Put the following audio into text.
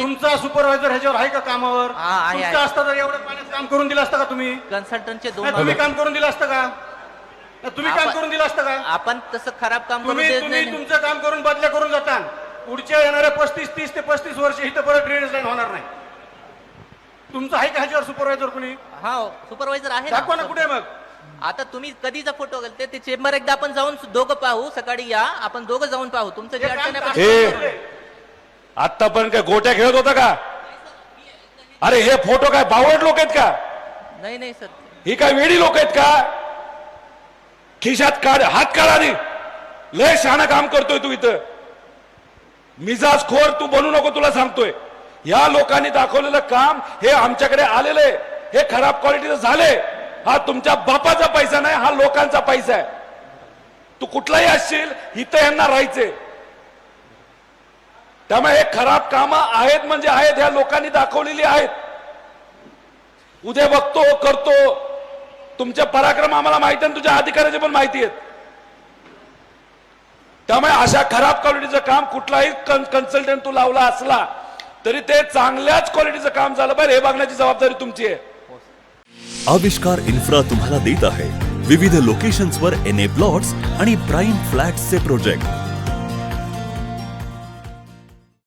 तुमचा सुपरवायझर ह्याच्यावर आहे का कामावर? तुमचं असतं तर एवढं पाण्यात काम करून दिलं असतं का तुम्ही? कन्सल्टंटचे तुम्ही काम करून दिलं असतं का? तुम्ही काम करून दिलं असतं का? आपण तसं खराब काम करून तुम्ही तुमचं काम करून बदल्या करून जाता. पुढच्या येणाऱ्या 30 ते 35 वर्ष इथं परत ड्रेनेज लाईन होणार नाही. तुमचं आहे का ह्याच्यावर सुपरवायझर कुणी? हा सुपरवायझर आहे दाखवा ना कुठे मग. आता तुम्ही कधीचा फोटो घालते ते चेंबर एकदा आपण जाऊन दोघं पाहू. सकाळी या आपण दोघं जाऊन पाहू तुमचं जे अडचण आहे. आतापर्यंत काय गोट्या खेळत होता का? अरे हे फोटो काय बावळट लोक आहेत का? नाही नाही सर, ही काय वेडी लोक आहेत का? खिशात काढ, हात काढ आधी. लय शहाणं काम करतोय तू इथं. मिजाज खोर तू बनू नको, तुला सांगतोय. या लोकांनी दाखवलेलं काम हे आमच्याकडे आलेले हे खराब क्वालिटीचं झाले. हा तुमच्या बापाचा पैसा नाही, हा लोकांचा पैसा आहे. तू कुठलाही असशील इथं यांना राहायचे. त्यामुळे हे खराब कामं आहेत म्हणजे आहेत, ह्या लोकांनी दाखवलेली आहेत. उद्या बघतो करतो. तुमचे पराक्रम आम्हाला माहिती आहे, तुझ्या अधिकाऱ्याचे पण माहिती आहेत. त्यामुळे अशा खराब क्वालिटीचं काम कुठलाही कन्सल्टंट तू लावला असला तरी ते चांगल्याच क्वालिटीचं काम झालं पाहिजे हे बघण्याची जबाबदारी तुमची आहे. आविष्कार इन्फ्रा तुम्हाला देत आहे विविध लोकेशन्सवर NA प्लॉट्स आणि प्राईम फ्लॅट्सचे प्रोजेक्ट.